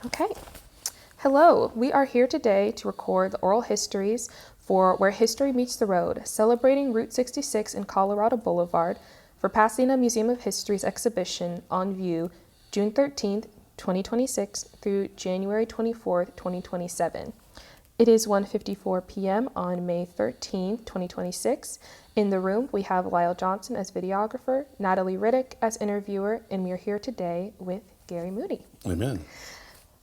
Okay. Hello, we are here today to record the oral histories for Where History Meets the Road, celebrating Route 66 and Colorado Boulevard for Pasadena Museum of History's exhibition On View, June 13th, 2026 through January 24th, 2027. It is 1:54 p.m. on May 13th, 2026. In the room, we have Lyle Johnson as videographer, Natalie Riddick as interviewer, and we are here today with Gary Moody. Amen.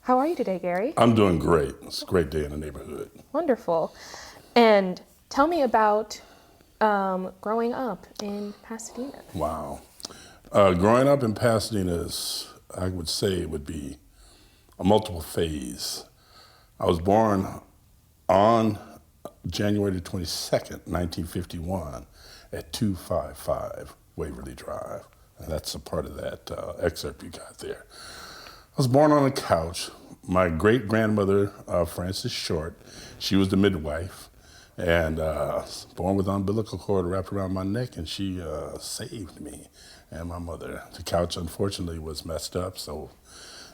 How are you today, Gary? I'm doing great. It's a great day in the neighborhood. Wonderful. And tell me about growing up in Pasadena. Wow. Growing up in Pasadena is, I would say, it would be a multiple phase. I was born on January 22nd, 1951 at 255 Waverly Drive. And that's a part of that excerpt you got there. I was born on a couch. My great-grandmother, Frances Short, she was the midwife, and born with umbilical cord wrapped around my neck, and she saved me and my mother. The couch, unfortunately, was messed up, so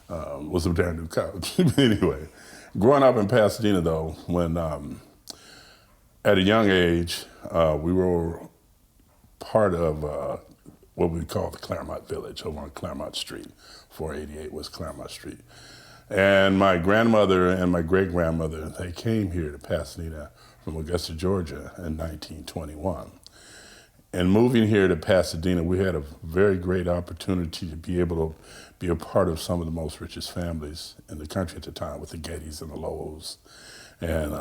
it was a brand new couch. Anyway, growing up in Pasadena, though, when at a young age, we were part of what we call the Claremont Village over on Claremont Street. 488 was Claremont Street. And my grandmother and my great-grandmother, they came here to Pasadena from Augusta, Georgia in 1921. And moving here to Pasadena, we had a very great opportunity to be able to be a part of some of the most richest families in the country at the time with the Gettys and the Lowes. And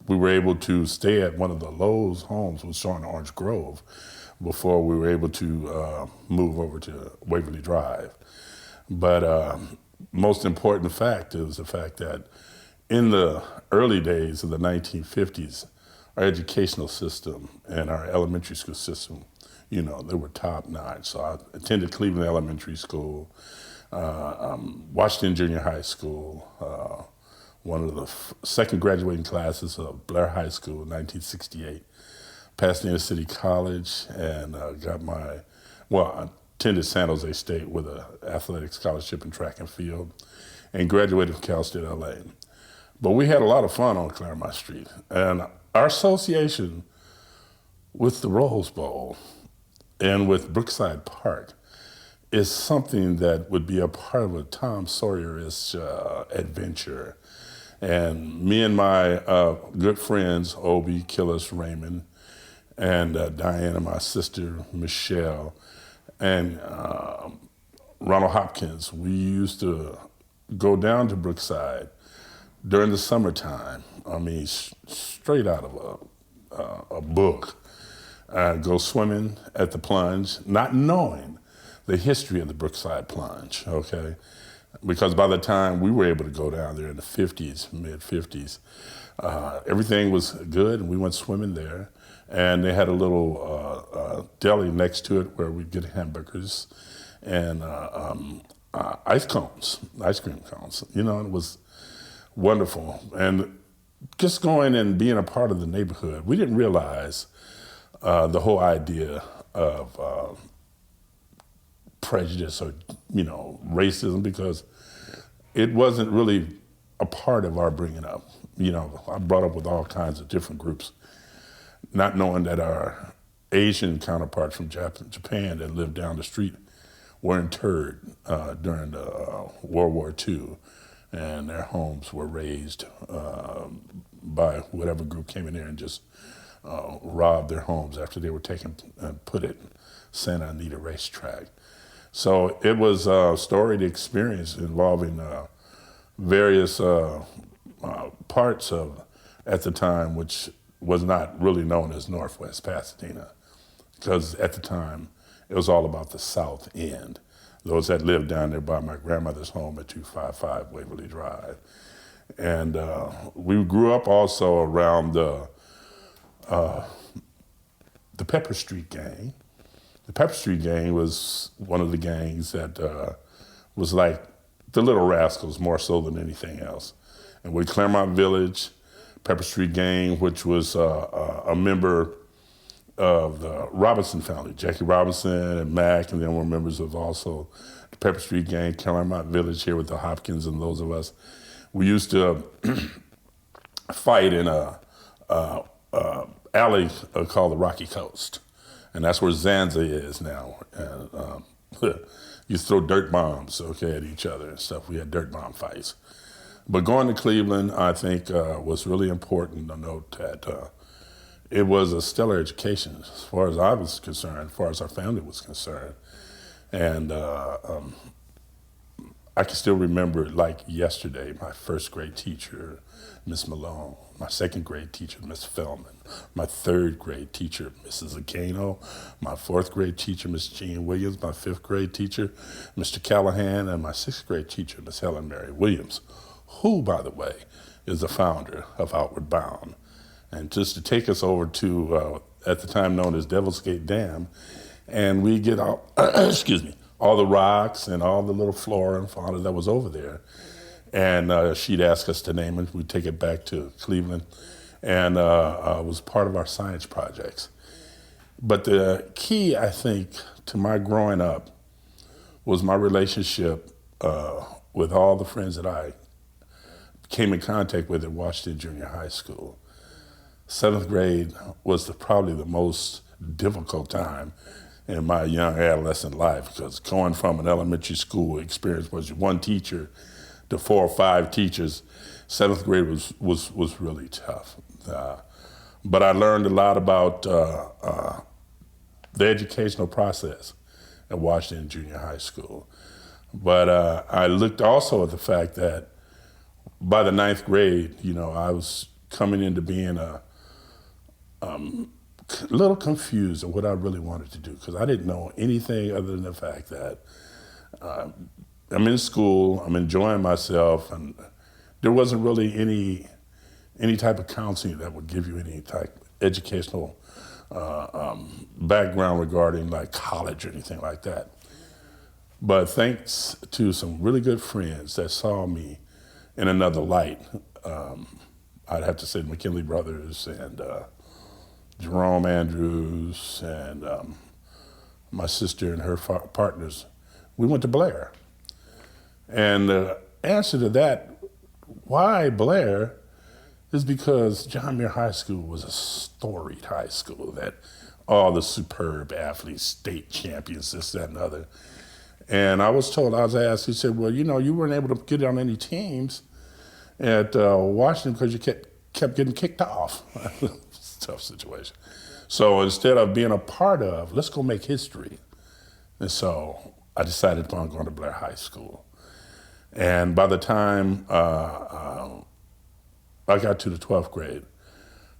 we were able to stay at one of the Lowes homes, which was on Orange Grove, before we were able to move over to Waverly Drive. But most important fact is the fact that in the early days of the 1950s, our educational system and our elementary school system, you know, they were top notch. So I attended Cleveland Elementary School, Washington Junior High School, one of the second graduating classes of Blair High School in 1968. Pasadena City College, and I attended San Jose State with an athletic scholarship in track and field, and graduated from Cal State LA. But we had a lot of fun on Claremont Street, and our association with the Rose Bowl and with Brookside Park is something that would be a part of a Tom Sawyer-ish adventure. And me and my good friends, Obie, Killis, Raymond, and Diana, my sister, Michelle, and Ronald Hopkins, we used to go down to Brookside during the summertime. I mean, straight out of a book. Go swimming at the plunge, not knowing the history of the Brookside plunge, okay? Because by the time we were able to go down there in the 50s, mid-50s, everything was good, and we went swimming there. And they had a little deli next to it where we'd get hamburgers and ice cream cones. You know, it was wonderful. And just going and being a part of the neighborhood, we didn't realize the whole idea of prejudice or, you know, racism, because it wasn't really a part of our bringing up. You know, I brought up with all kinds of different groups, not knowing that our Asian counterparts from Japan that lived down the street were interred during the World War II, and their homes were razed by whatever group came in there and just robbed their homes after they were taken and put at Santa Anita Racetrack. So it was a storied experience involving various parts of, at the time, which was not really known as Northwest Pasadena, because at the time it was all about the South End, those that lived down there by my grandmother's home at 255 Waverly Drive. And we grew up also around the Pepper Street Gang. The Pepper Street Gang was one of the gangs that was like the Little Rascals more so than anything else. And with Claremont Village, Pepper Street Gang, which was a member of the Robinson family, Jackie Robinson and Mac, and then were members of also the Pepper Street Gang, Claremont Village here with the Hopkins and those of us. We used to fight in a alley called the Rocky Coast, and that's where Zanza is now. And used to throw dirt bombs, okay, at each other and stuff. We had dirt bomb fights. But going to Cleveland, I think, was really important to note that it was a stellar education as far as I was concerned, as far as our family was concerned. And I can still remember it like yesterday. My first grade teacher, Miss Malone. My second grade teacher, Miss Feldman. My third grade teacher, Mrs. Acano. My fourth grade teacher, Miss Jean Williams. My fifth grade teacher, Mr. Callahan. And my sixth grade teacher, Miss Helen Mary Williams, who, by the way, is the founder of Outward Bound. And just to take us over to, at the time known as Devil's Gate Dam, and we get all, excuse me, all the rocks and all the little flora and fauna that was over there. And she'd ask us to name it. We'd take it back to Cleveland, and it was part of our science projects. But the key, I think, to my growing up was my relationship with all the friends that I came in contact with at Washington Junior High School. Seventh grade was probably the most difficult time in my young adolescent life, because going from an elementary school experience was one teacher to 4 or 5 teachers, seventh grade was really tough. But I learned a lot about the educational process at Washington Junior High School. But I looked also at the fact that by the 9th grade, I was coming into being a little confused of what I really wanted to do, because I didn't know anything other than the fact that I'm in school, I'm enjoying myself, and there wasn't really any type of counseling that would give you any type of educational background regarding like college or anything like that. But thanks to some really good friends that saw me in another light, I'd have to say the McKinley brothers and Jerome Andrews and my sister and her partners, we went to Blair. And the answer to that, why Blair, is because John Muir High School was a storied high school that all the superb athletes, state champions, this, that, and the other. And I was asked, he said, well, you weren't able to get on any teams at Washington because you kept getting kicked off. It's a tough situation. So instead of being a part of, let's go make history. And so I decided upon going to Blair High School. And by the time I got to the 12th grade,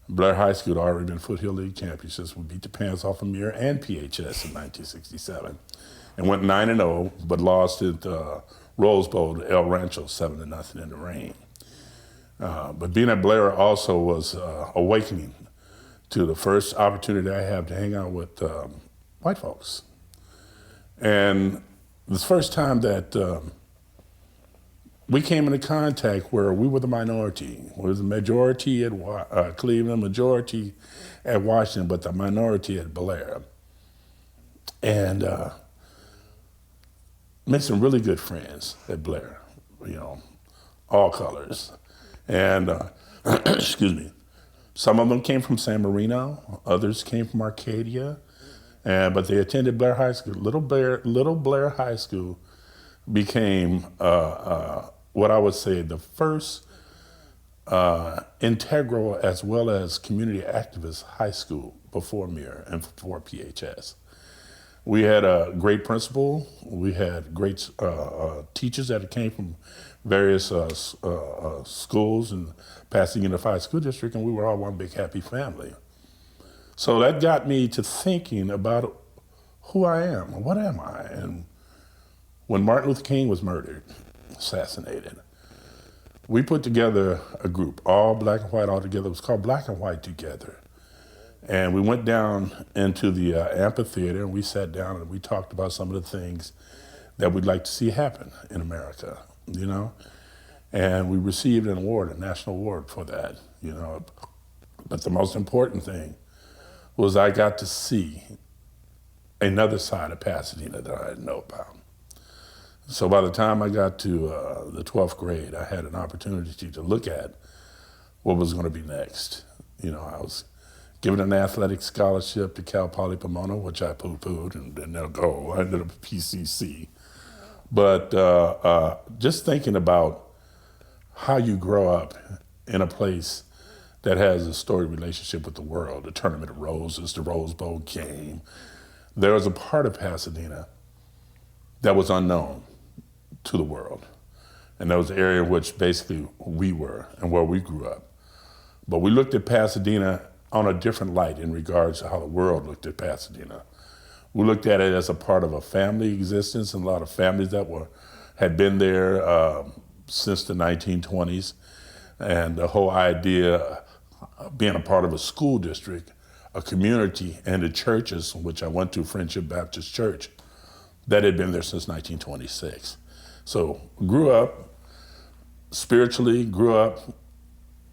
Blair High School had already been Foothill League champions. We beat the pants off of Muir and PHS in 1967. And went 9-0, but lost at Rose Bowl to El Rancho 7-0 in the rain. But being at Blair also was awakening to the first opportunity I had to hang out with white folks. And the first time that we came into contact where we were the minority. We were the majority at Cleveland, majority at Washington, but the minority at Blair. And made some really good friends at Blair, all colors. And, excuse me, some of them came from San Marino, others came from Arcadia, but they attended Blair High School. Little Blair High School became what I would say the first integral as well as community activist high school before Muir and before PHS. We had a great principal. We had great teachers that came from various schools in Pasadena Unified School District, and we were all one big happy family. So that got me to thinking about who I am, and what am I? And when Martin Luther King was murdered, assassinated, we put together a group, all black and white all together. It was called Black and White Together. And we went down into the amphitheater, and we sat down and we talked about some of the things that we'd like to see happen in America, And we received an award, a national award for that, But the most important thing was I got to see another side of Pasadena that I didn't know about. So by the time I got to the 12th grade, I had an opportunity to look at what was going to be next. I was given an athletic scholarship to Cal Poly Pomona, which I poo-pooed and didn't let go. I ended up at PCC. But just thinking about how you grow up in a place that has a storied relationship with the world, the Tournament of Roses, the Rose Bowl game. There was a part of Pasadena that was unknown to the world. And that was the area in which basically we were and where we grew up. But we looked at Pasadena on a different light in regards to how the world looked at Pasadena. We looked at it as a part of a family existence, and a lot of families that had been there since the 1920s. And the whole idea of being a part of a school district, a community, and the churches, which I went to, Friendship Baptist Church, that had been there since 1926. So grew up spiritually, grew up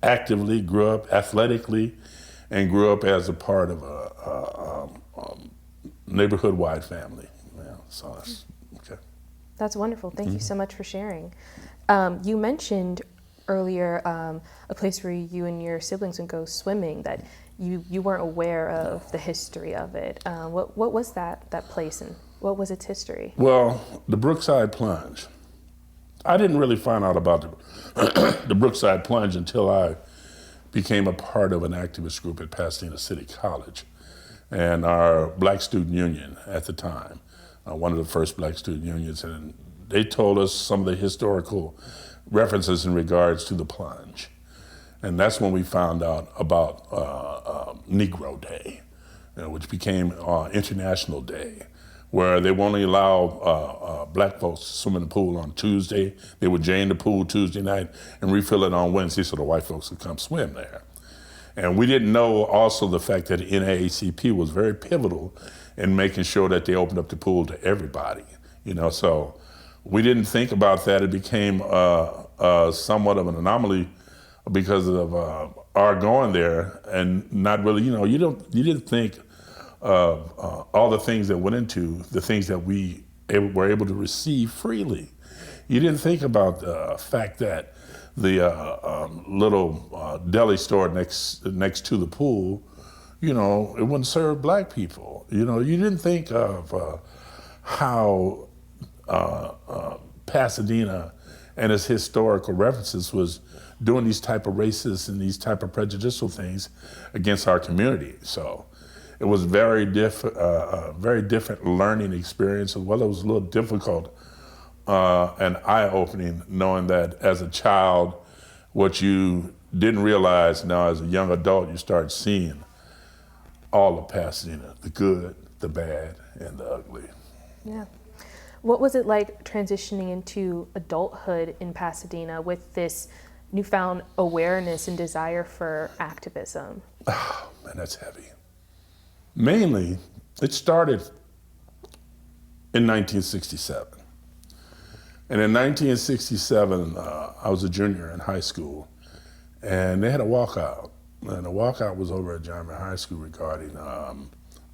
actively, grew up athletically, and grew up as a part of a neighborhood-wide family. Yeah, so that's okay. That's wonderful. Thank you so much for sharing. You mentioned earlier a place where you and your siblings would go swimming that you weren't aware of the history of it. What was that place and what was its history? Well, the Brookside Plunge. I didn't really find out about the Brookside Plunge until I became a part of an activist group at Pasadena City College and our Black Student Union at the time, one of the first Black Student Unions, and they told us some of the historical references in regards to the plunge. And that's when we found out about Negro Day, which became International Day, where they would only allow black folks to swim in the pool on Tuesday. They would drain the pool Tuesday night and refill it on Wednesday so the white folks could come swim there. And we didn't know also the fact that NAACP was very pivotal in making sure that they opened up the pool to everybody. So we didn't think about that. It became somewhat of an anomaly because of our going there and not really, you didn't think of all the things that went into the things that we were able to receive freely. You didn't think about the fact that the little deli store next to the pool, it wouldn't serve black people. You didn't think of how Pasadena and its historical references was doing these type of racist and these type of prejudicial things against our community. So it was very different learning experience, as well. It was a little difficult and eye-opening knowing that as a child, what you didn't realize now as a young adult, you start seeing all of Pasadena, the good, the bad, and the ugly. Yeah. What was it like transitioning into adulthood in Pasadena with this newfound awareness and desire for activism? Oh, man, that's heavy. Mainly, it started in 1967. And in 1967, I was a junior in high school, and they had a walkout. And the walkout was over at Jarman High School regarding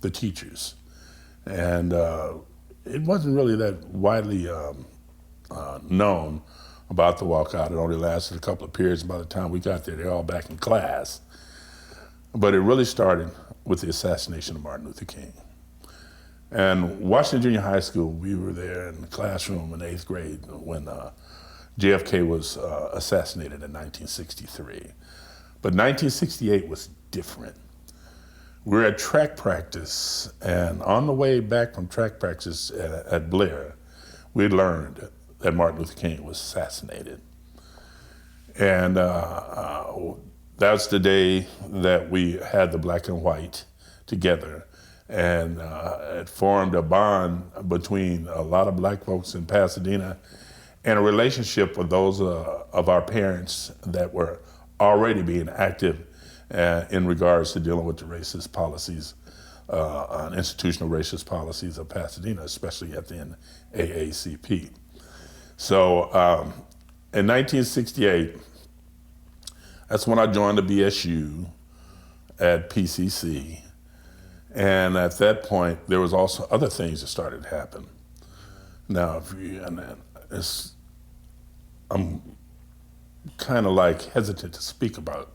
the teachers. And it wasn't really that widely known about the walkout. It only lasted a couple of periods. By the time we got there, they're all back in class. But it really started with the assassination of Martin Luther King. And Washington Junior High School, we were there in the classroom in 8th grade when JFK was assassinated in 1963. But 1968 was different. We were at track practice, and on the way back from track practice at Blair, we learned that Martin Luther King was assassinated. And that's the day that we had the black and white together, and it formed a bond between a lot of black folks in Pasadena and a relationship with those of our parents that were already being active in regards to dealing with the racist policies, institutional racist policies of Pasadena, especially at the NAACP. So in 1968, that's when I joined the BSU at PCC. And at that point, there was also other things that started to happen. Now, I'm kind of like hesitant to speak about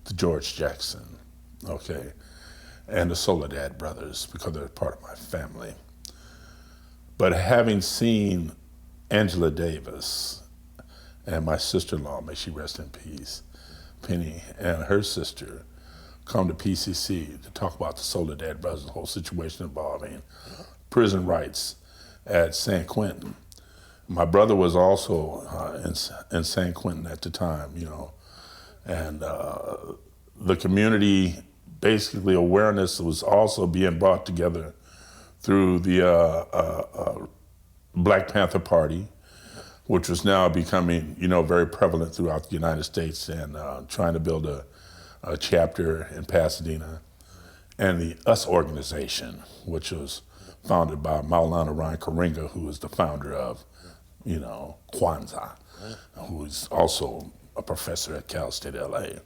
the George Jackson, okay, and the Soledad brothers because they're part of my family. But having seen Angela Davis and my sister-in-law, may she rest in peace, Penny, and her sister come to PCC to talk about the Soledad brothers, the whole situation involving prison rights at San Quentin. My brother was also in San Quentin at the time, and the community, basically awareness was also being brought together through the Black Panther Party, which was now becoming, very prevalent throughout the United States, and trying to build a chapter in Pasadena, and the US organization, which was founded by Maulana Ryan Karenga, who was the founder of, Kwanzaa, who is also a professor at Cal State LA.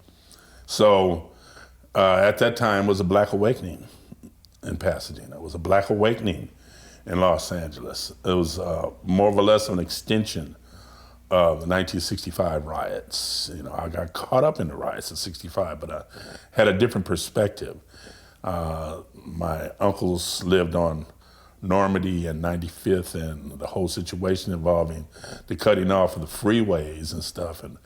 So at that time was a Black awakening in Pasadena. It was a Black awakening in Los Angeles. It was more or less an extension of the 1965 riots. I got caught up in the riots in '65, but I had a different perspective. My uncles lived on Normandy and 95th, and the whole situation involving the cutting off of the freeways and stuff. And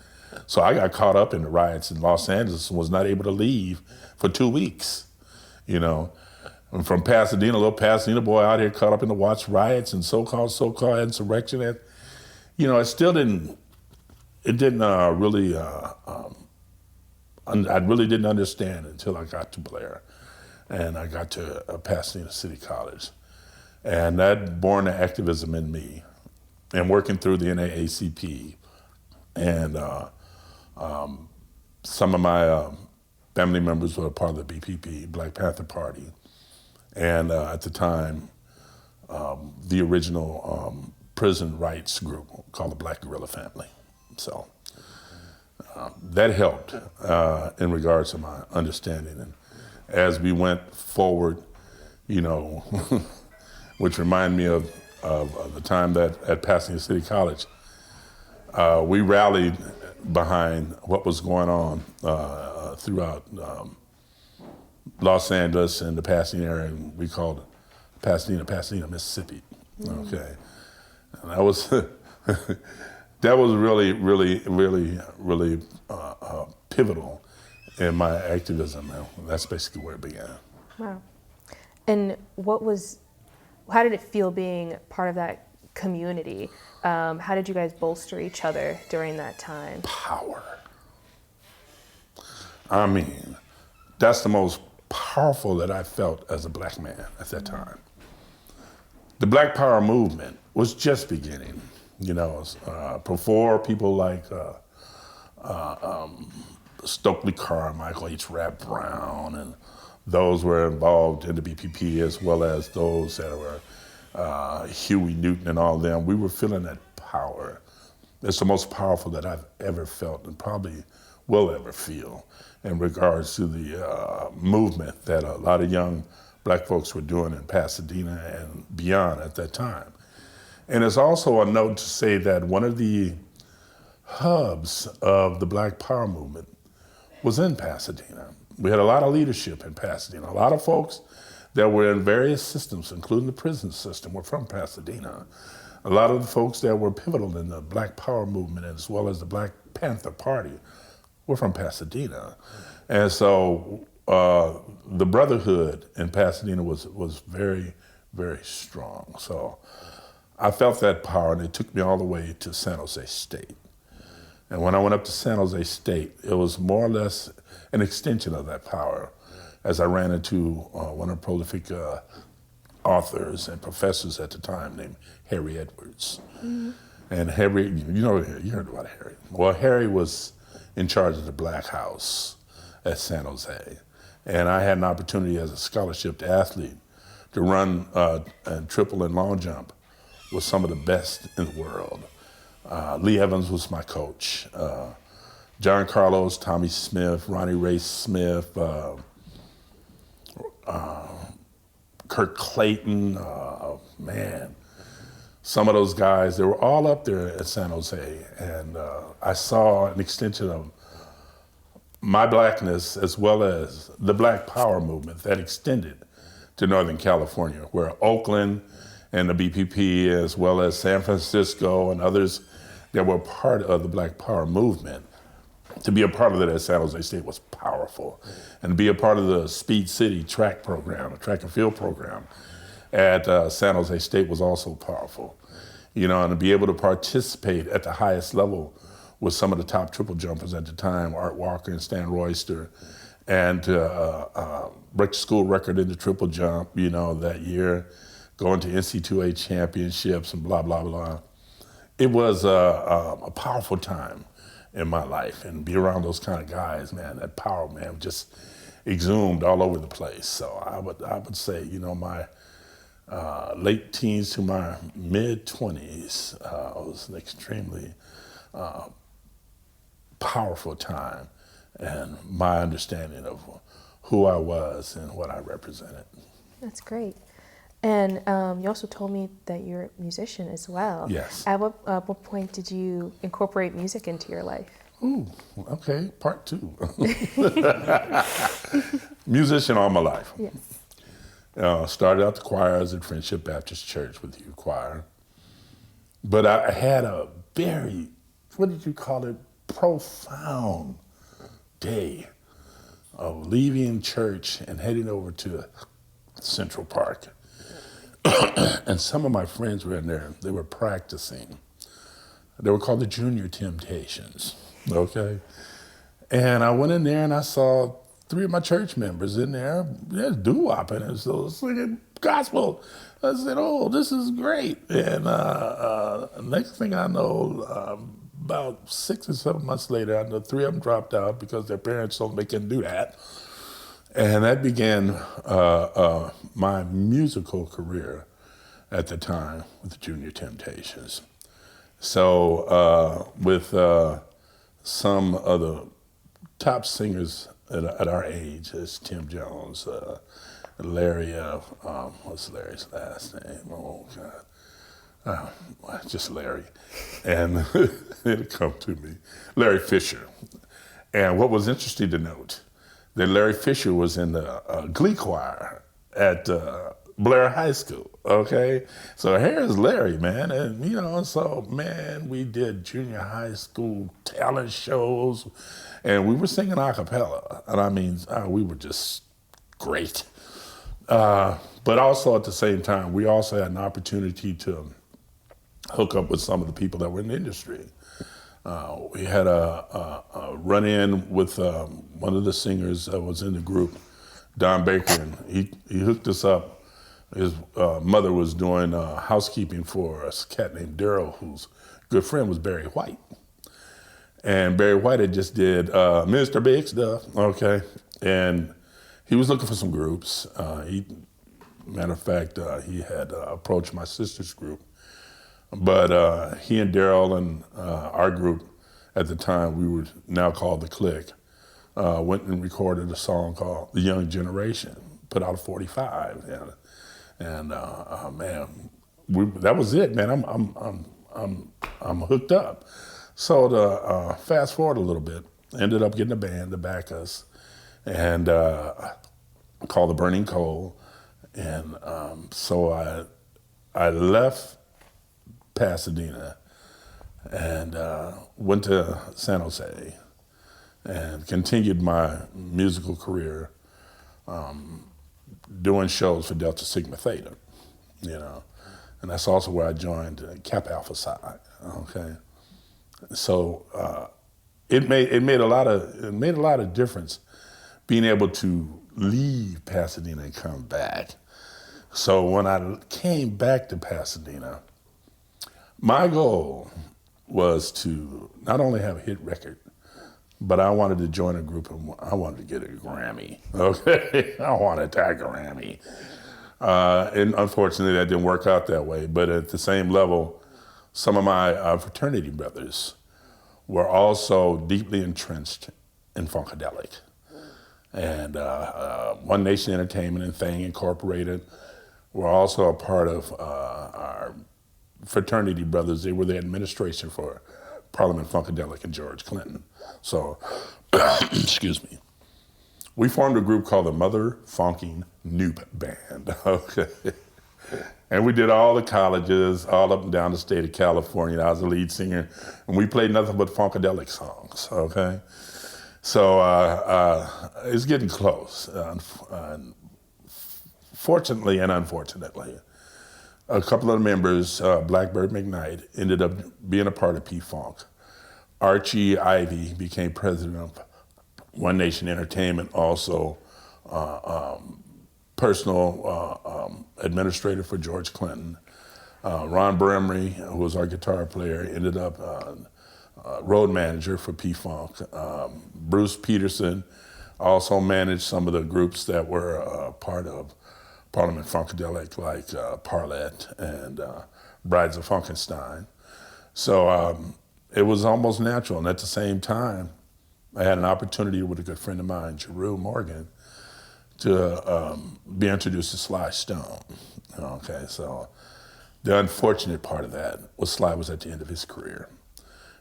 so I got caught up in the riots in Los Angeles and was not able to leave for 2 weeks. I'm from Pasadena, a little Pasadena boy out here caught up in the Watts riots and so-called insurrection. And, it still didn't really, I really didn't understand until I got to Blair and I got to Pasadena City College. And that born the activism in me, and working through the NAACP. And some of my family members were part of the BPP, Black Panther Party. And at the time, the original prison rights group called the Black Guerrilla Family. So that helped in regards to my understanding. And as we went forward, which reminded me of the time that at Pasadena City College, we rallied behind what was going on throughout Los Angeles and the Pasadena area, and we called it Pasadena, Mississippi. Okay, and that was that was really, really, really, really pivotal in my activism. And that's basically where it began. Wow. And how did it feel being part of that community? How did you guys bolster each other during that time? Power. I mean, that's the most powerful that I felt as a Black man at that time. The Black Power movement was just beginning, before people like Stokely Carmichael, H. Rap Brown, and those were involved in the BPP, as well as those that were Huey Newton and all of them. We were feeling that power. It's the most powerful that I've ever felt and probably will ever feel in regards to the movement that a lot of young Black folks were doing in Pasadena and beyond at that time. And it's also a note to say that one of the hubs of the Black Power movement was in Pasadena. We had a lot of leadership in Pasadena. A lot of folks that were in various systems, including the prison system, were from Pasadena. A lot of the folks that were pivotal in the Black Power movement, as well as the Black Panther Party, were from Pasadena. And so the brotherhood in Pasadena was very, very strong. So I felt that power, and it took me all the way to San Jose State. And when I went up to San Jose State, it was more or less an extension of that power, as I ran into one of the prolific authors and professors at the time named Harry Edwards. Mm-hmm. And Harry, you heard about Harry. Well, Harry was in charge of the Black House at San Jose. And I had an opportunity as a scholarship athlete to run and triple and long jump with some of the best in the world. Lee Evans was my coach. John Carlos, Tommy Smith, Ronnie Ray Smith, Kirk Clayton, some of those guys, they were all up there at San Jose, and I saw an extension of my blackness as well as the Black Power movement that extended to Northern California, where Oakland and the BPP, as well as San Francisco and others that were part of the Black Power movement, to be a part of that at San Jose State was powerful. And to be a part of the Speed City track program, a track and field program at San Jose State was also powerful. You know, and to be able to participate at the highest level with some of the top triple jumpers at the time, Art Walker and Stan Royster, and break the school record in the triple jump, you know, that year, going to NC2A championships and blah, blah, blah. It was a powerful time in my life, and be around those kind of guys, man, that power, man, just exhumed all over the place. So I would say, you know, my late teens to my mid-20s was an extremely powerful time, and my understanding of who I was and what I represented. That's great. And you also told me that you're a musician as well. Yes. At what point did you incorporate music into your life? Ooh, okay, part two. Musician all my life. Yes. Started out the choirs at Friendship Baptist Church with youth choir. But I had a very, what did you call it, profound day of leaving church and heading over to Central Park. And some of my friends were in there. They were practicing. They were called the Junior Temptations, okay? And I went in there and I saw 3 of my church members in there, doo-wopping and so singing gospel. I said, oh, this is great. And next thing I know, about 6 or 7 months later, I know 3 of them dropped out because their parents told them they couldn't do that. And that began my musical career at the time with the Junior Temptations. So with some of the top singers at our age, as Tim Jones, Larry, what's Larry's last name? Oh, God. Just Larry. And it'll come to me. Larry Fisher. And what was interesting to note, that Larry Fisher was in the glee choir at Blair High School, okay? So here's Larry, man, and you know, so man, we did junior high school talent shows, and we were singing a cappella, and I mean, we were just great. But also at the same time, we also had an opportunity to hook up with some of the people that were in the industry. We had a run-in with one of the singers that was in the group, Don Baker, and he hooked us up. His mother was doing housekeeping for a cat named Daryl, whose good friend was Barry White. And Barry White had just did Mr. Big Stuff, okay? And he was looking for some groups. Matter of fact, he had approached my sister's group. But he and Daryl and our group at the time, we were now called The Click, went and recorded a song called The Young Generation, put out a 45. And man, that was it, man. I'm hooked up. So to fast forward a little bit, ended up getting a band to back us, and called The Burning Coal. And so I left Pasadena and went to San Jose and continued my musical career doing shows for Delta Sigma Theta, you know, and that's also where I joined Kappa Alpha Psi. Okay, so it made a lot of difference being able to leave Pasadena and come back. So when I came back to Pasadena, my goal was to not only have a hit record, but I wanted to join a group and I wanted to get a Grammy, okay? I wanted that Grammy. And unfortunately, that didn't work out that way. But at the same level, some of my fraternity brothers were also deeply entrenched in Funkadelic. And One Nation Entertainment and Thing Incorporated were also a part of our fraternity brothers. They were the administration for Parliament Funkadelic and George Clinton. So, excuse me. We formed a group called the Mother Funking Noop Band. Okay. And we did all the colleges, all up and down the state of California. I was the lead singer, and we played nothing but funkadelic songs, okay? So it's getting close. Fortunately and unfortunately, a couple of the members, Blackbird McKnight, ended up being a part of P-Funk. Archie Ivy became president of One Nation Entertainment, also personal administrator for George Clinton. Ron Bremery, who was our guitar player, ended up road manager for P-Funk. Bruce Peterson also managed some of the groups that were part of Parliament Funkadelic, like Parlette and Brides of Funkenstein. So it was almost natural. And at the same time, I had an opportunity with a good friend of mine, Jeru Morgan, to be introduced to Sly Stone. Okay, so the unfortunate part of that was Sly was at the end of his career,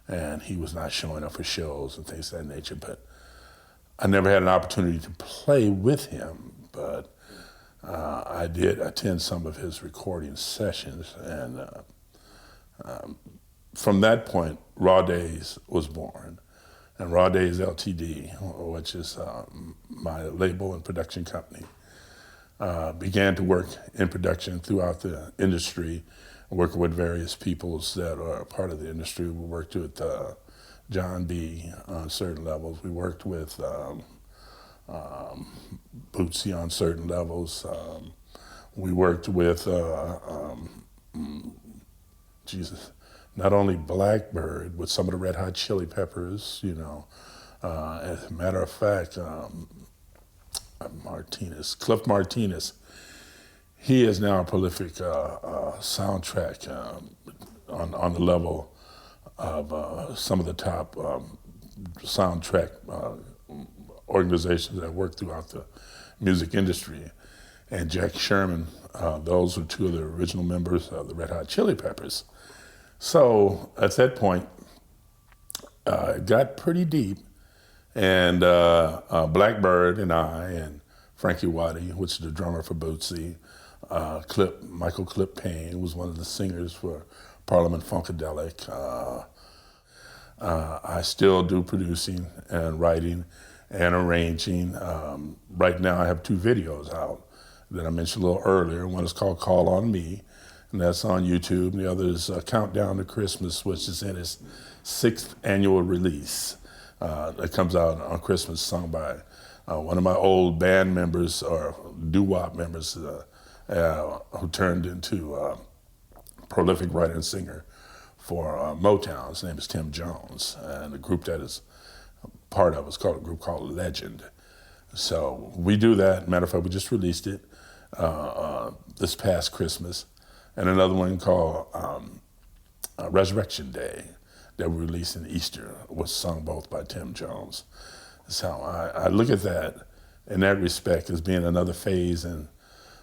and he was not showing up for shows and things of that nature. But I never had an opportunity to play with him, but I did attend some of his recording sessions, and from that point, Raw Days was born. And Raw Days Ltd, which is my label and production company, began to work in production throughout the industry, working with various peoples that are part of the industry. We worked with John B. on certain levels. We worked with Bootsy on certain levels. We worked with, not only Blackbird, but some of the Red Hot Chili Peppers, you know. As a matter of fact, Cliff Martinez, he is now a prolific soundtrack on the level of some of the top soundtrack organizations that work throughout the music industry. And Jack Sherman, those were two of the original members of the Red Hot Chili Peppers. So at that point, it got pretty deep, and Blackbird and I and Frankie Waddy, which is the drummer for Bootsy, Michael Clip Payne was one of the singers for Parliament Funkadelic. I still do producing and writing and arranging. Right now I have 2 videos out that I mentioned a little earlier. One is called Call on Me, and that's on YouTube. And the other is Countdown to Christmas, which is in its 6th annual release. That comes out on Christmas, sung by one of my old band members, or doo-wop members, who turned into a prolific writer and singer for Motown. His name is Tim Jones, and the group that is part of is called a group called Legend. So we do that. Matter of fact, we just released it this past Christmas, and another one called Resurrection Day that we released in Easter was sung both by Tim Jones. So I look at that in that respect as being another phase in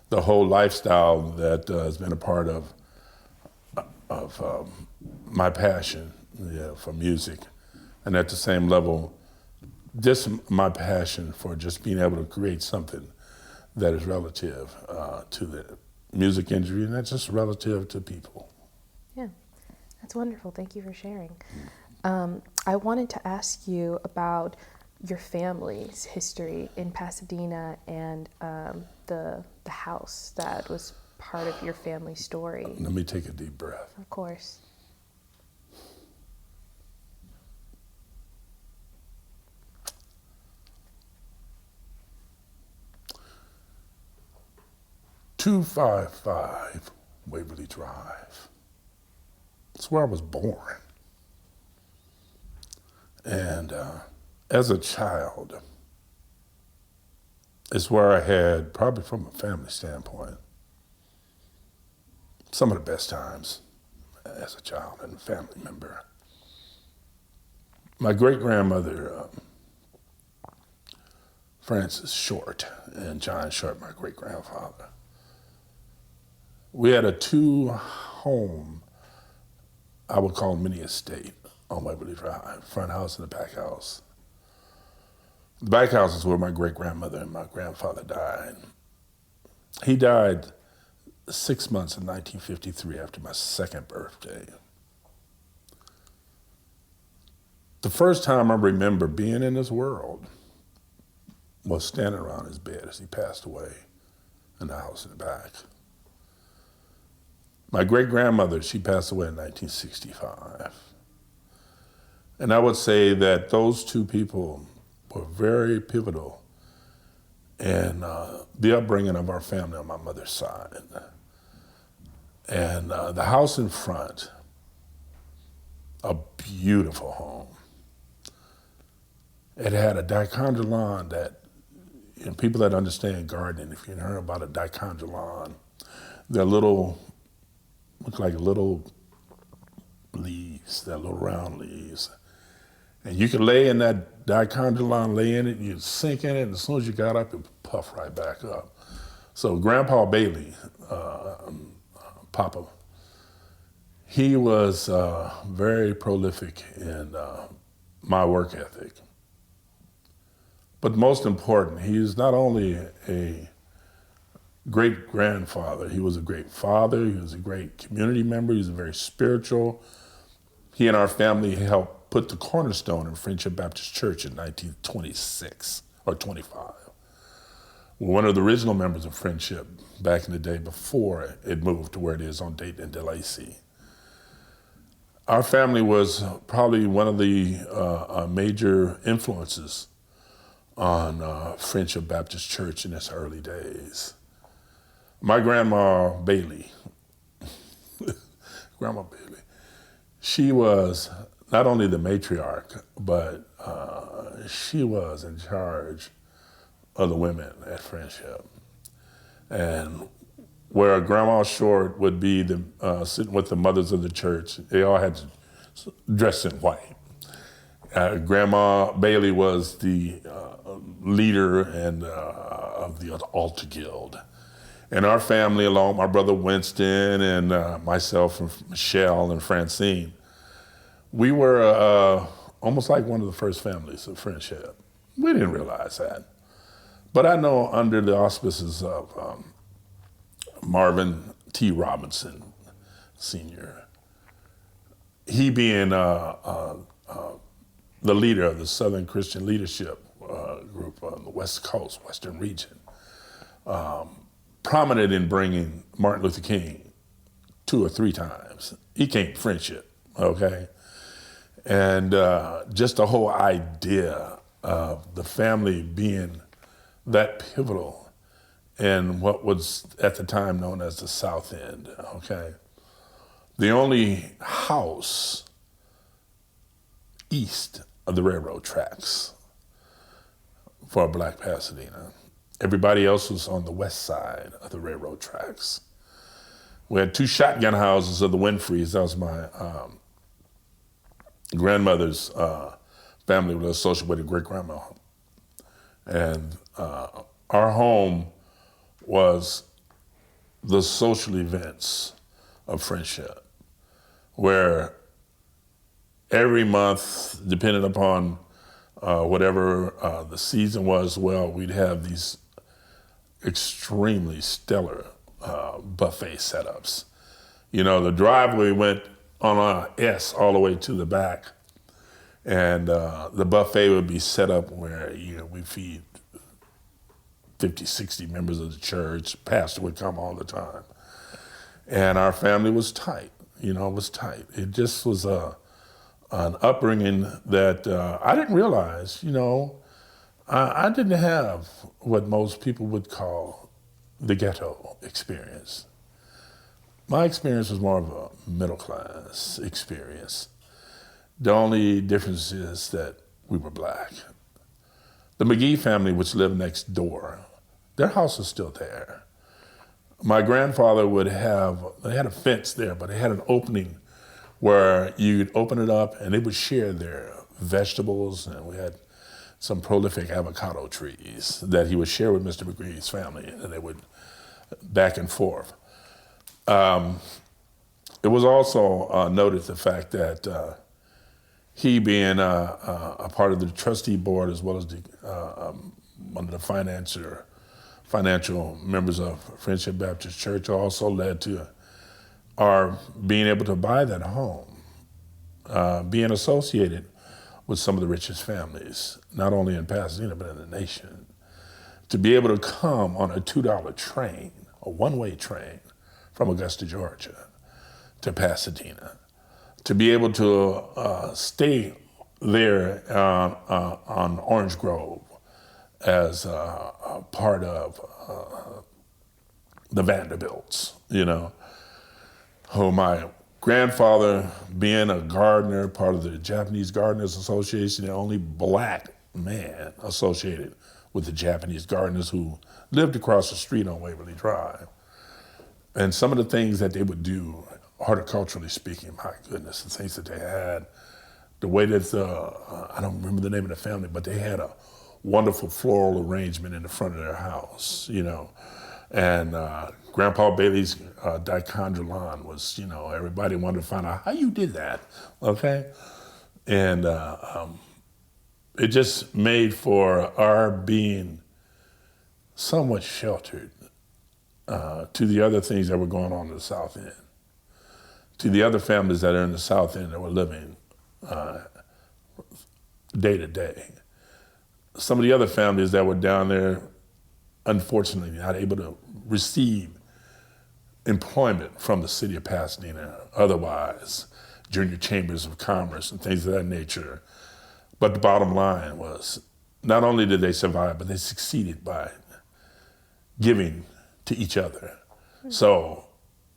the whole lifestyle that has been a part of my passion, for music, and at the same level, just my passion for just being able to create something that is relative to the music industry, and that's just relative to people. Yeah, that's wonderful. Thank you for sharing. I wanted to ask you about your family's history in Pasadena and the house that was part of your family story. Let me take a deep breath. Of course. "255 Waverly Drive. It's where I was born. And as a child, it's where I had, probably from a family standpoint, some of the best times as a child and a family member. My great-grandmother, Francis Short, and John Short, my great-grandfather, we had a 2-home I would call mini estate on Waverly Drive, front house and the back house. The back house is where my great-grandmother and my grandfather died. He died 6 months in 1953 after my second birthday. The first time I remember being in this world was standing around his bed as he passed away in the house in the back. My great-grandmother, she passed away in 1965. And I would say that those two people were very pivotal in the upbringing of our family on my mother's side. And the house in front, a beautiful home. It had a dichondra that, people that understand gardening, if you heard about a dichondra, they're little, look like little leaves, they're little round leaves. And you could lay in that dichondra, lay in it, you'd sink in it, and as soon as you got up, it would puff right back up. So Grandpa Bailey, Papa, he was very prolific in my work ethic. But most important, he is not only a great grandfather, he was a great father, he was a great community member, he was very spiritual. He and our family helped put the cornerstone in Friendship Baptist Church in 1926 or 25. One of the original members of Friendship back in the day before it moved to where it is on Dayton and DeLacy. Our family was probably one of the major influences on Friendship Baptist Church in its early days. My grandma Bailey, Grandma Bailey, she was not only the matriarch, but she was in charge of the women at Friendship. And where Grandma Short would be sitting with the mothers of the church, they all had to dress in white. Grandma Bailey was the leader and of the Altar Guild. And our family, along my brother Winston and myself and Michelle and Francine, we were almost like one of the first families of Friendship. We didn't realize that. But I know under the auspices of Marvin T. Robinson, Sr., he being the leader of the Southern Christian Leadership Group on the West Coast, Western region, prominent in bringing Martin Luther King 2 or 3 times. He came to Friendship, okay? And just the whole idea of the family being that pivotal in what was at the time known as the South End, okay? The only house east of the railroad tracks for Black Pasadena. Everybody else was on the west side of the railroad tracks. We had 2 shotgun houses of the Winfreys. That was my grandmother's family was associated with a great-grandma. And our home was the social events of Friendship, where every month, depending upon whatever the season was, we'd have these extremely stellar buffet setups. You know, the driveway went on a S all the way to the back, and the buffet would be set up where, we feed 50, 60 members of the church. Pastor would come all the time. And our family was tight, it was tight. It just was an upbringing that I didn't realize, I didn't have what most people would call the ghetto experience. My experience was more of a middle class experience. The only difference is that we were Black. The McGee family, which lived next door, their house was still there. My grandfather they had a fence there, but they had an opening where you'd open it up and they would share their vegetables, and we had some prolific avocado trees that he would share with Mr. McGee's family, and they would back and forth. it was also noted the fact that he being a part of the trustee board as well as one of the financial members of Friendship Baptist Church also led to our being able to buy that home, being associated with some of the richest families, not only in Pasadena, but in the nation. To be able to come on a $2 train, a one-way train from Augusta, Georgia to Pasadena, to be able to stay there on Orange Grove as a part of the Vanderbilts, who my grandfather, being a gardener, part of the Japanese Gardeners Association, the only black man associated with the Japanese gardeners who lived across the street on Waverly Drive. And some of the things that they would do, horticulturally speaking, my goodness, the things that they had, the way that, I don't remember the name of the family, but they had a wonderful floral arrangement in the front of their house, And Grandpa Bailey's dichondrolon was, everybody wanted to find out how you did that, okay? And it just made for our being somewhat sheltered to the other things that were going on in the South End, to the other families that are in the South End that were living day to day. Some of the other families that were down there, unfortunately, not able to receive employment from the city of Pasadena, otherwise, junior chambers of commerce and things of that nature. But the bottom line was, not only did they survive, but they succeeded by giving to each other. So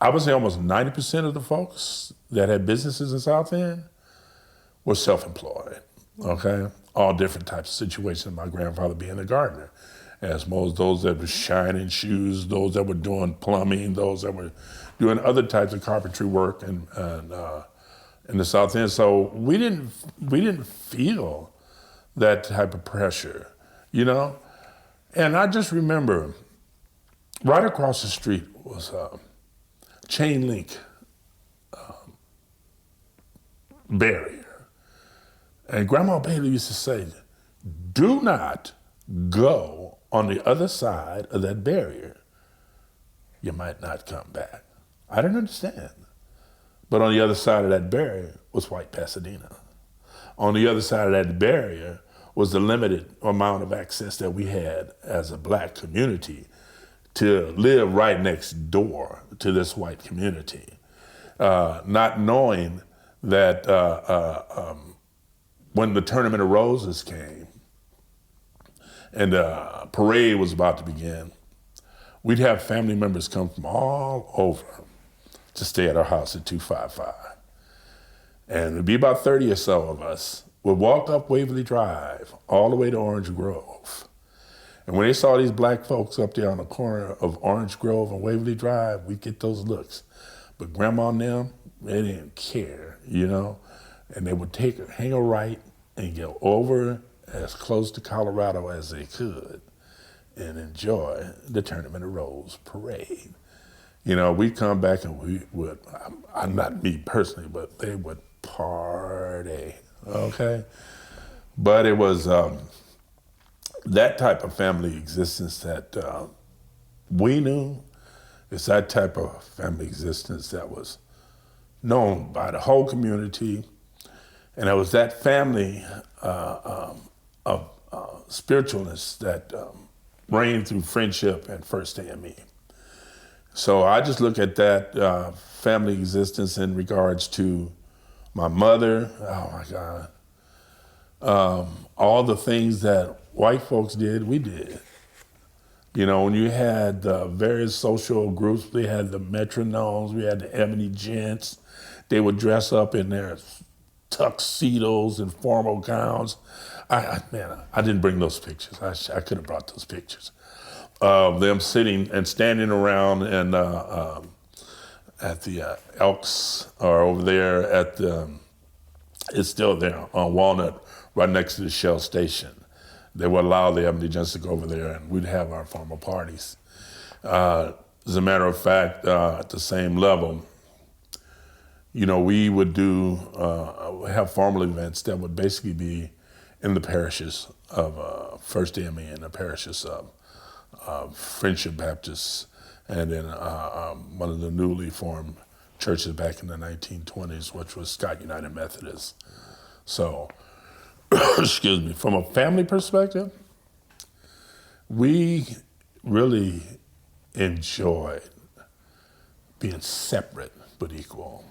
I would say almost 90% of the folks that had businesses in South End were self-employed, okay? All different types of situations, my grandfather being a gardener, as most those that were shining shoes, those that were doing plumbing, those that were doing other types of carpentry work and in the South End. So we didn't feel that type of pressure, And I just remember right across the street was a chain link barrier. And Grandma Bailey used to say, do not go on the other side of that barrier. You might not come back. I didn't understand. But on the other side of that barrier was white Pasadena. On the other side of that barrier was the limited amount of access that we had as a black community to live right next door to this white community, not knowing that when the Tournament of Roses came and the parade was about to begin, we'd have family members come from all over to stay at our house at 255. And it'd be about 30 or so of us would walk up Waverly Drive all the way to Orange Grove. And when they saw these black folks up there on the corner of Orange Grove and Waverly Drive, we'd get those looks. But Grandma and them, they didn't care, And they would hang a right and go over as close to Colorado as they could and enjoy the Tournament of Roses parade. We'd come back and we would, I'm not me personally, but they would party, okay? But it was that type of family existence that we knew. It's that type of family existence that was known by the whole community. And it was that family of spiritualness that reigned through friendship and First AME. So I just look at that family existence in regards to my mother, oh my God. All the things that white folks did, we did. When you had the various social groups, we had the metronomes, we had the ebony gents. They would dress up in their tuxedos and formal gowns. I didn't bring those pictures. I could have brought those pictures of them sitting and standing around and at the Elks, or over there at the, it's still there on Walnut, right next to the Shell station. They would allow the ebony gents to go over there and we'd have our formal parties. As a matter of fact, at the same level, we would have formal events that would basically be in the parishes of First AME and the parishes of Friendship Baptist, and then one of the newly formed churches back in the 1920s, which was Scott United Methodist. So, excuse me, from a family perspective, we really enjoyed being separate but equal.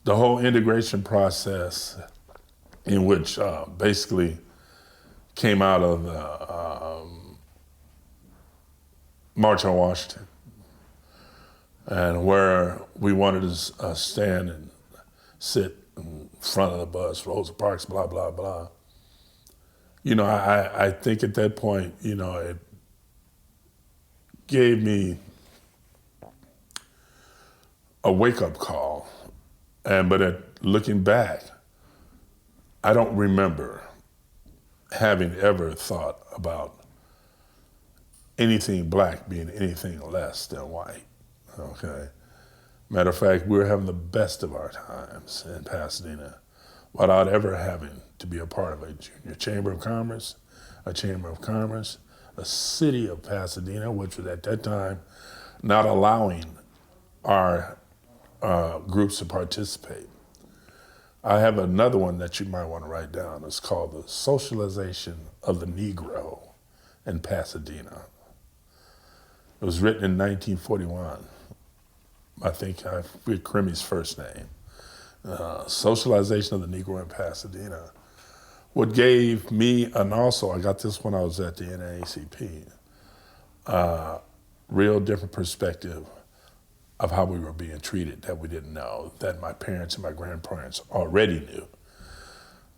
The whole integration process, in which basically came out of the March on Washington, and where we wanted to stand and sit in front of the bus, Rosa Parks, blah, blah, blah. I think at that point, it gave me a wake-up call. But looking back, I don't remember having ever thought about anything black being anything less than white, okay? Matter of fact, we were having the best of our times in Pasadena without ever having to be a part of a junior chamber of commerce, a city of Pasadena, which was at that time not allowing our groups to participate. I have another one that you might want to write down. It's called The Socialization of the Negro in Pasadena. It was written in 1941. I think I forget Crimmi's first name. Socialization of the Negro in Pasadena. What gave me, and also I got this when I was at the NAACP, real different perspective of how we were being treated that we didn't know, that my parents and my grandparents already knew.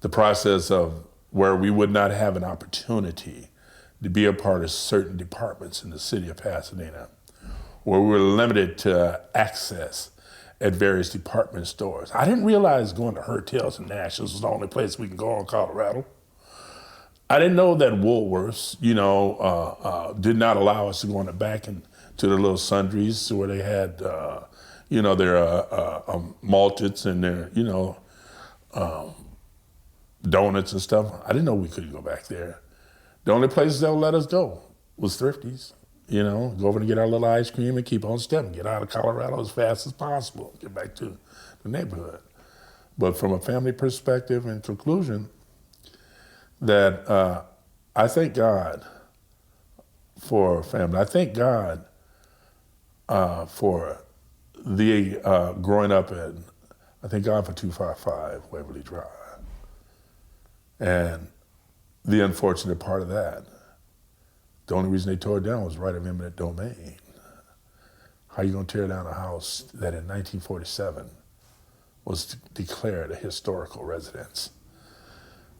The process of where we would not have an opportunity to be a part of certain departments in the city of Pasadena, where we were limited to access at various department stores. I didn't realize going to Hertel's and Nash's was the only place we can go in Colorado. I didn't know that Woolworths, did not allow us to go in the back and to the little sundries where they had, their malteds and their, donuts and stuff. I didn't know we couldn't go back there. The only places they'll let us go was Thrifties. Go over and get our little ice cream and keep on stepping, get out of Colorado as fast as possible, get back to the neighborhood. But from a family perspective and conclusion, that I thank God for family. I thank God for the growing up in, I thank God for 255 Waverly Drive. And the unfortunate part of that, the only reason they tore it down was right of eminent domain. How you gonna tear down a house that in 1947 was declared a historical residence?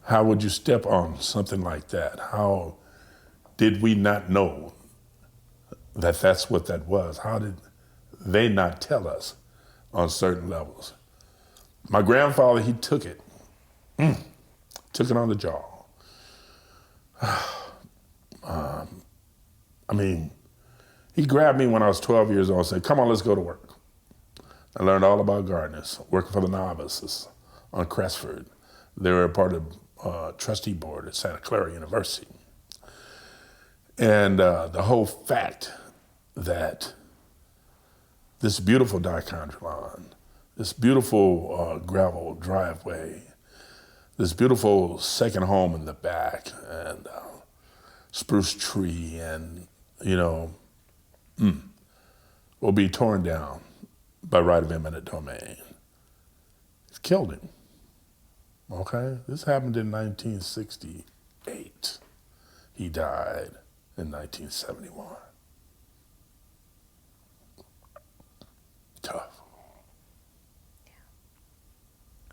How would you step on something like that? How did we not know that that's what that was? How did they not tell us on certain levels? My grandfather, he took it on the jaw. He grabbed me when I was 12 years old and said, come on, let's go to work. I learned all about gardeners, working for the novices on Crestford. They were a part of the trustee board at Santa Clara University. And the whole fact that this beautiful dichondron, this beautiful gravel driveway, this beautiful second home in the back, and spruce tree, and will be torn down by right of eminent domain. It killed him. Okay, this happened in 1968. He died in 1971. Tough. Yeah.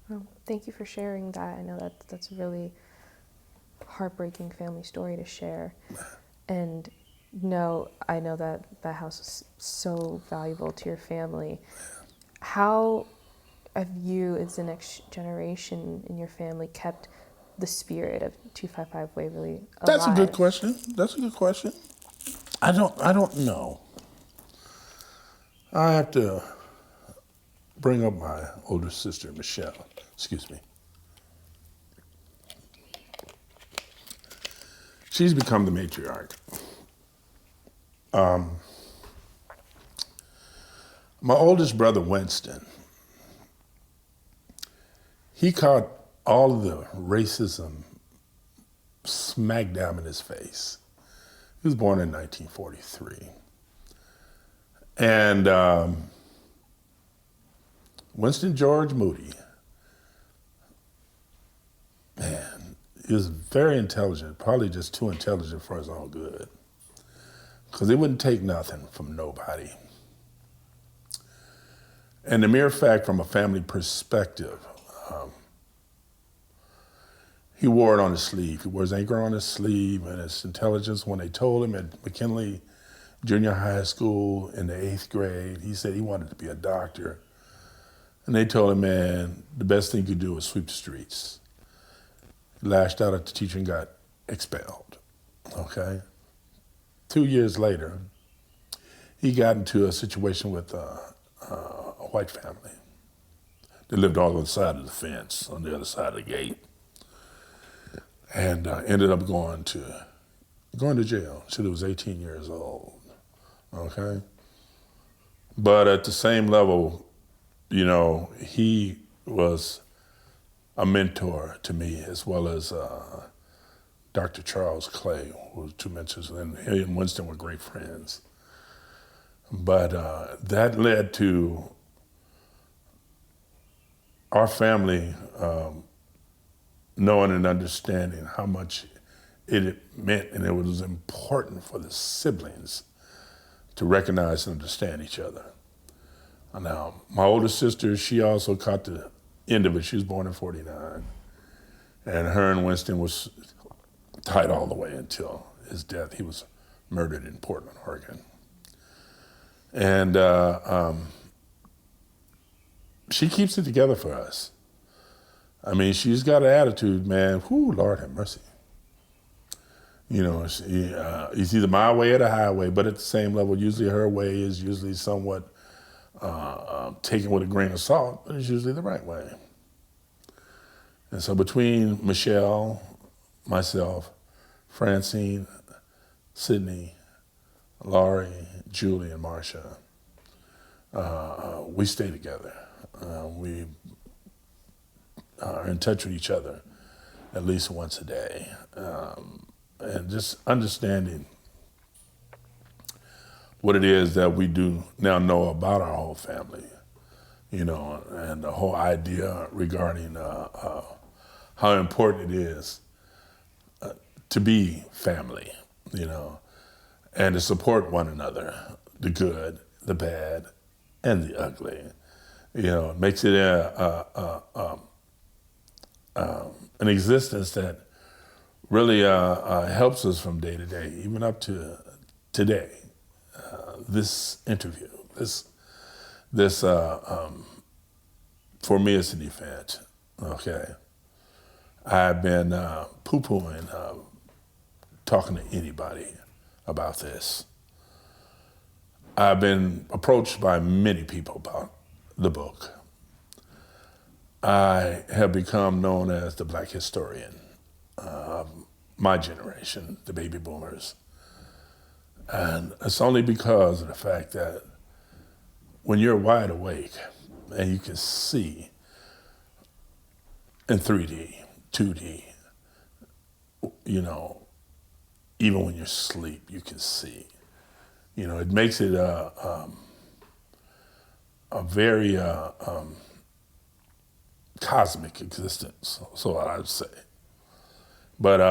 Well, thank you for sharing that. I know that's a really heartbreaking family story to share. And I know that that house is so valuable to your family. How have you, as the next generation in your family, kept the spirit of 255 Waverly alive? That's a good question. I don't know. I have to bring up my older sister, Michelle. Excuse me. She's become the matriarch. My oldest brother, Winston, he caught all of the racism smack dab in his face. He was born in 1943. And Winston George Moody, man, he was very intelligent, probably just too intelligent for his own good, because he wouldn't take nothing from nobody. And the mere fact, from a family perspective, he wore it on his sleeve. He wore his anchor on his sleeve, and his intelligence, when they told him at McKinley Junior High School in the 8th grade, he said he wanted to be a doctor. And they told him, man, the best thing you could do was sweep the streets. He lashed out at the teacher and got expelled, okay? 2 years later, he got into a situation with a white family. They lived on the other side of the fence, on the other side of the gate, and ended up going to jail. She was 18 years old, okay? But at the same level, you know, he was a mentor to me, as well as Dr. Charles Clay, who was two mentors, and he and Winston were great friends. But that led to our family knowing and understanding how much it meant, and it was important for the siblings to recognize and understand each other. Now, my older sister, she also caught the end of it. She was born in 49. And her and Winston was tight all the way until his death. He was murdered in Portland, Oregon. And she keeps it together for us. I mean, she's got an attitude, man, whoo, Lord have mercy. You know, it's either my way or the highway, but at the same level, usually her way is usually somewhat taken with a grain of salt, but it's usually the right way. And so between Michelle, myself, Francine, Sydney, Laurie, Julie, and Marcia, we stay together. We are in touch with each other at least once a day. And just understanding what it is that we do now know about our whole family, you know, and the whole idea regarding how important it is to be family, you know, and to support one another, the good, the bad, and the ugly. You know, it makes it an existence that really helps us from day to day, even up to today. This interview, this for me, it's an event. Okay, I've been poo-pooing talking to anybody about this. I've been approached by many people about the book. I have become known as the Black historian of my generation, the baby boomers. And it's only because of the fact that when you're wide awake and you can see in 3D, 2D, you know, even when you're asleep, you can see. You know, it makes it a very cosmic existence, so I'd say. But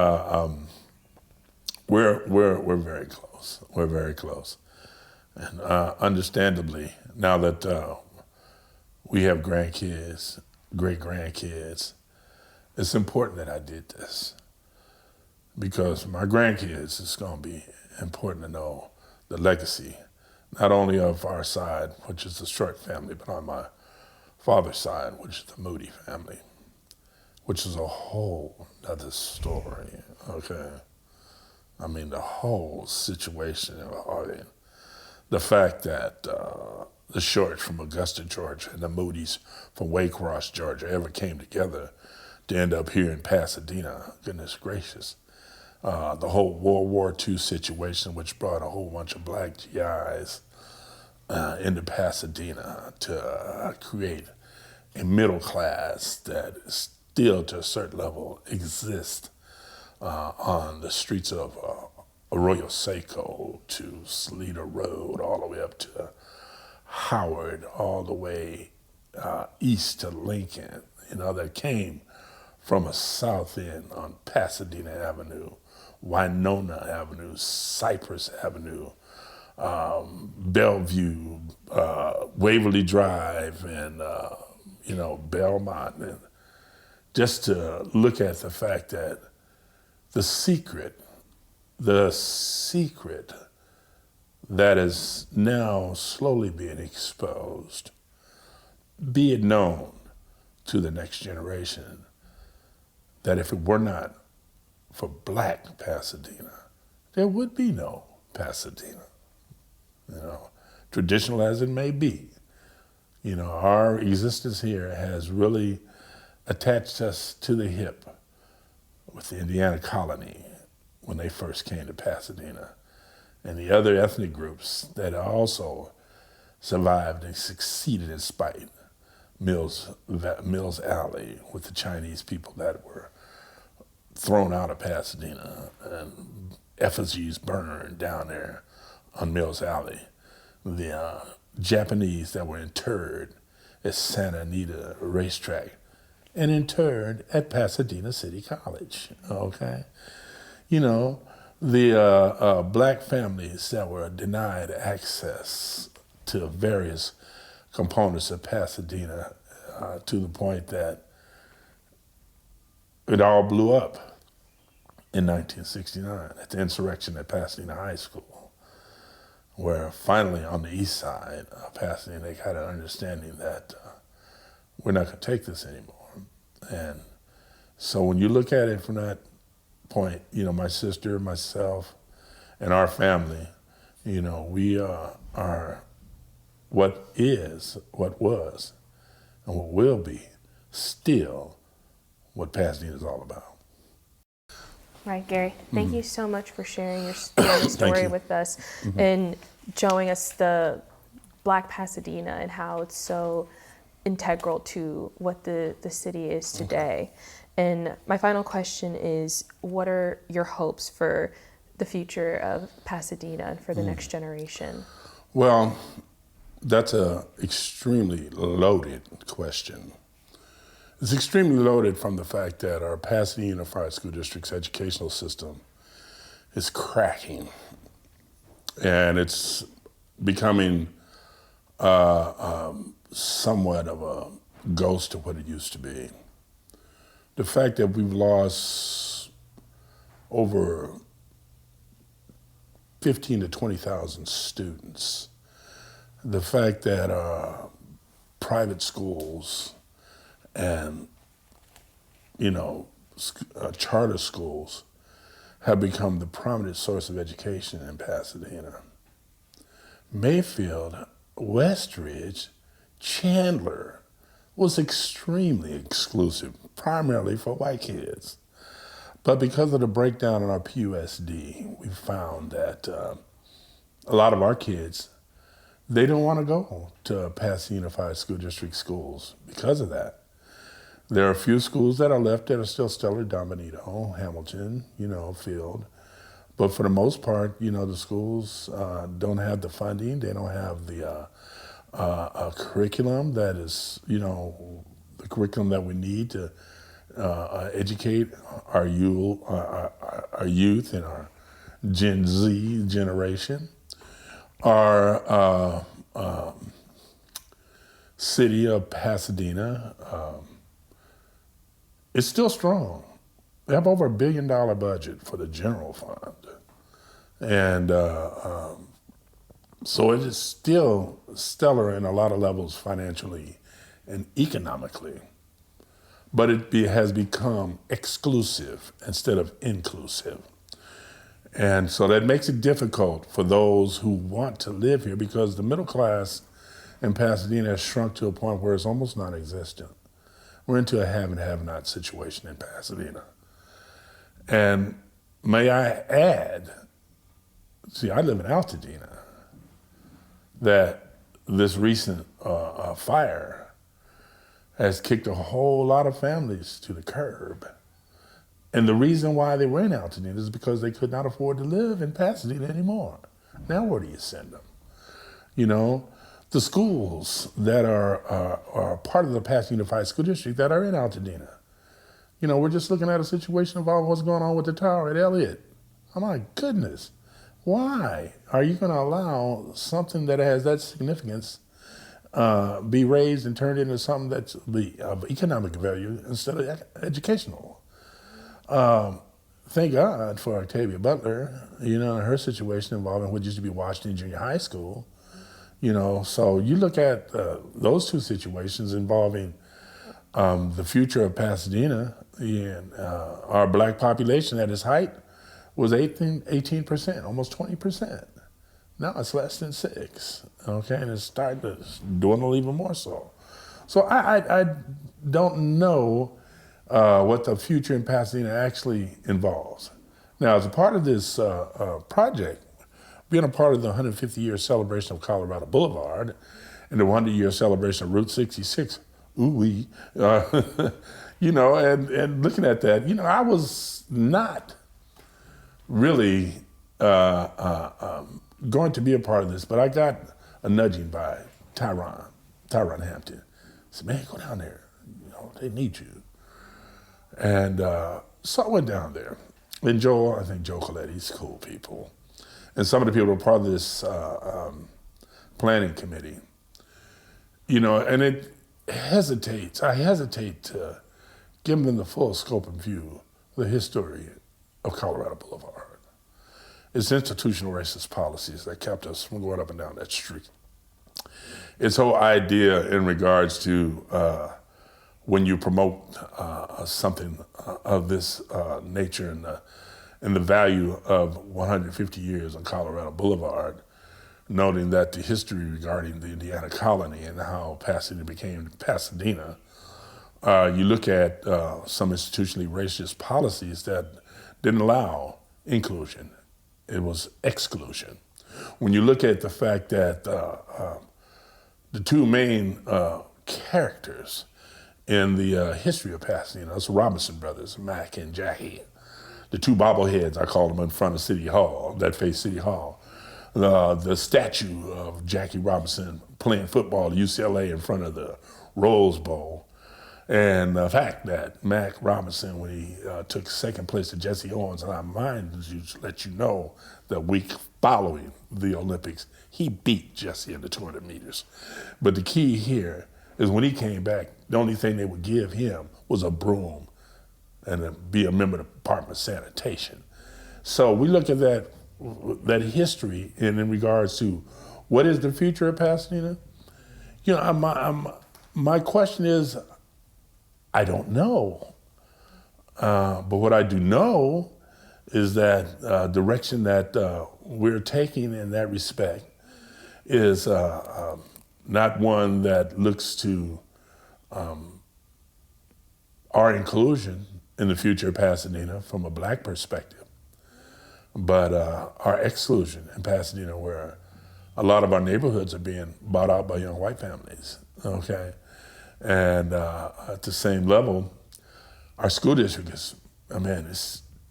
we're very close. We're very close, and understandably, now that we have grandkids, great grandkids, it's important that I did this because for my grandkids, it's going to be important to know the legacy, not only of our side, which is the Short family, but on my father's side, which is the Moody family, which is a whole other story, okay? I mean, the whole situation, the fact that the Shorts from Augusta, Georgia, and the Moody's from Waycross, Georgia, ever came together to end up here in Pasadena. Goodness gracious. The whole World War II situation, which brought a whole bunch of black GIs into Pasadena to create a middle class that still, to a certain level, exists on the streets of Arroyo Seco to Salida Road, all the way up to Howard, all the way east to Lincoln, that came from a south end on Pasadena Avenue, Winona Avenue, Cypress Avenue, Bellevue, Waverly Drive, and Belmont, and just to look at the fact that the secret that is now slowly being exposed, be it known to the next generation that if it were not for black Pasadena, there would be no Pasadena. Traditional as it may be, our existence here has really attached us to the hip with the Indiana colony when they first came to Pasadena, and the other ethnic groups that also survived and succeeded in spite. Mills Alley with the Chinese people that were thrown out of Pasadena and effigies burned down there on Mills Alley. The Japanese that were interred at Santa Anita Racetrack and interred at Pasadena City College, okay? The black families that were denied access to various components of Pasadena to the point that it all blew up in 1969 at the insurrection at Pasadena High School, where finally on the east side of Pasadena, they got an understanding that we're not going to take this anymore. And so when you look at it from that point, my sister, myself, and our family, we are what is, what was, and what will be still what Pasadena is all about. Right, Gary. Thank you so much for sharing your story with us and showing us the Black Pasadena and how it's so integral to what the city is today. And my final question is, what are your hopes for the future of Pasadena and for the next generation? Well, that's an extremely loaded question. It's extremely loaded from the fact that our Pasadena Unified School District's educational system is cracking, and it's becoming somewhat of a ghost of what it used to be. The fact that we've lost over 15 to 20,000 students, the fact that private schools and charter schools have become the prominent source of education in Pasadena. Mayfield, Westridge, Chandler was extremely exclusive, primarily for white kids. But because of the breakdown in our PUSD, we found that a lot of our kids, they don't want to go to Pasadena Unified School District schools because of that. There are a few schools that are left that are still stellar, Dominito, Hamilton, Field. But for the most part, the schools don't have the funding. They don't have the curriculum that is, the curriculum that we need to educate our youth and our Gen Z generation. Our city of Pasadena is still strong. They have over $1 billion budget for the general fund. And so it is still stellar in a lot of levels financially and economically. But it has become exclusive instead of inclusive. And so that makes it difficult for those who want to live here because the middle class in Pasadena has shrunk to a point where it's almost non-existent. We're into a have and have-not situation in Pasadena. And may I add, see, I live in Altadena, that this recent fire has kicked a whole lot of families to the curb. And the reason why they were in Altadena is because they could not afford to live in Pasadena anymore. Now where do you send them? You know, the schools that are part of the Pasadena Unified School District that are in Altadena. You know, we're just looking at a situation about what's going on with the tower at Elliott. Oh my goodness. Why are you going to allow something that has that significance be raised and turned into something that's of economic value instead of educational? Thank God for Octavia Butler, you know, her situation involving what used to be Washington Junior High School. You know, so you look at those two situations involving the future of Pasadena, and our black population at its height was 18%, almost 20%. Now it's less than 6%, okay? And it's starting to dwindle even more so. So I don't know what the future in Pasadena actually involves. Now, as a part of this project, being a part of the 150-year celebration of Colorado Boulevard and the 100-year celebration of Route 66, ooh-wee, you know, and looking at that, you know, I was not really going to be a part of this, but I got a nudging by Tyron Hampton. He said, man, go down there. You know, they need you. And so I went down there. And I think Joe Coletti's cool people. And some of the people who were part of this planning committee, you know, and I hesitate to give them the full scope and view of the history of Colorado Boulevard. It's institutional racist policies that kept us from going up and down that street. Its whole idea in regards to when you promote something of this nature and the value of 150 years on Colorado Boulevard, noting that the history regarding the Indiana colony and how Pasadena became Pasadena, you look at some institutionally racist policies that didn't allow inclusion. It was exclusion. When you look at the fact that the two main characters in the history of Pasadena, it's the Robinson brothers, Mac and Jackie, the two bobbleheads, I call them, in front of City Hall, that face City Hall. The statue of Jackie Robinson playing football at UCLA in front of the Rose Bowl. And the fact that Mac Robinson, when he took second place to Jesse Owens, and I mind you to let you know that week following the Olympics, he beat Jesse in the 200 meters. But the key here is when he came back, the only thing they would give him was a broom and be a member of the Department of Sanitation. So we look at that history, and in regards to what is the future of Pasadena, you know, my question is, I don't know. But what I do know is that direction that we're taking in that respect is not one that looks to our inclusion in the future of Pasadena from a black perspective, but our exclusion in Pasadena, where a lot of our neighborhoods are being bought out by young white families, okay? And at the same level, our school district is, to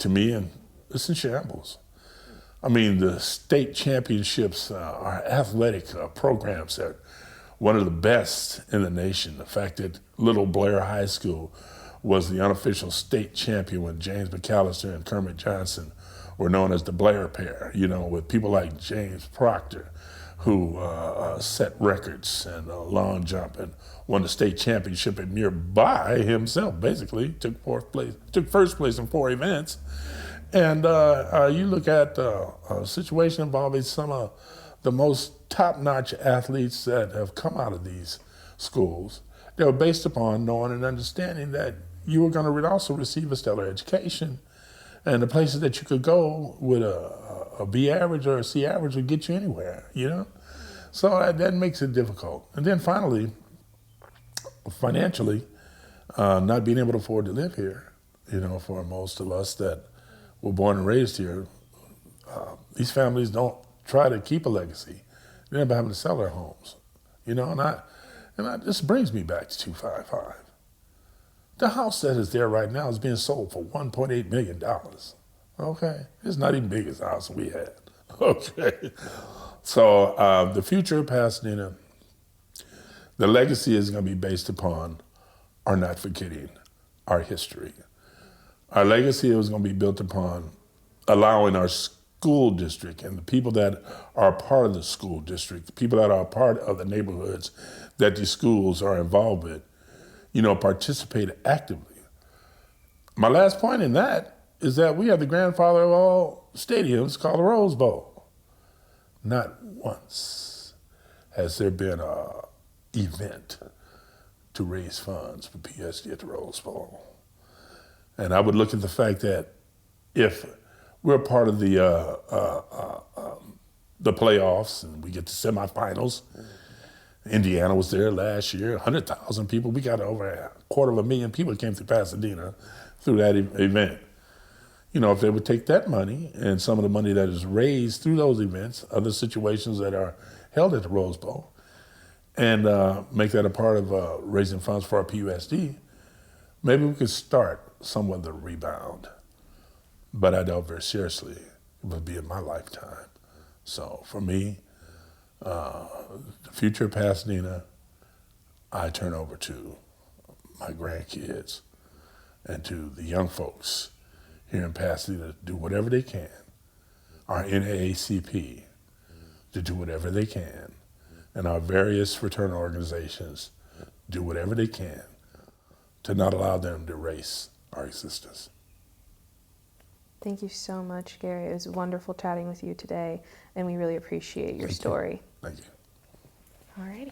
me, and it's in shambles. I mean, the state championships, our athletic programs are one of the best in the nation. The fact that Little Blair High School was the unofficial state champion when James McAllister and Kermit Johnson were known as the Blair pair, you know, with people like James Proctor, who set records and long jump and won the state championship at nearby himself, basically, took first place in 4 events. And you look at a situation involving some of the most top-notch athletes that have come out of these schools. They were based upon knowing and understanding that you were going to also receive a stellar education, and the places that you could go with a B average or a C average would get you anywhere, you know? So that makes it difficult. And then finally, financially, not being able to afford to live here, for most of us that were born and raised here, these families don't try to keep a legacy. They end up having to sell their homes, this brings me back to 255. The house that is there right now is being sold for $1.8 million. Okay, it's not even big as the house we had. Okay, so the future of Pasadena, the legacy is going to be based upon our not forgetting our history. Our legacy is going to be built upon allowing our school district and the people that are part of the school district, the people that are part of the neighborhoods that these schools are involved with, participate actively. My last point in that is that we have the grandfather of all stadiums called the Rose Bowl. Not once has there been an event to raise funds for PSD at the Rose Bowl. And I would look at the fact that if we're part of the playoffs and we get to semifinals, Indiana was there last year, 100,000 people. We got over 250,000 people that came through Pasadena through that event. If they would take that money and some of the money that is raised through those events, other situations that are held at the Rose Bowl, and make that a part of raising funds for our PUSD, maybe we could start somewhat of the rebound. But I doubt very seriously it would be in my lifetime. So for me, the future of Pasadena, I turn over to my grandkids and to the young folks here in Pasadena to do whatever they can, our NAACP to do whatever they can, and our various fraternal organizations do whatever they can to not allow them to erase our existence. Thank you so much, Gary. It was wonderful chatting with you today, and we really appreciate your story. Thank you. All righty.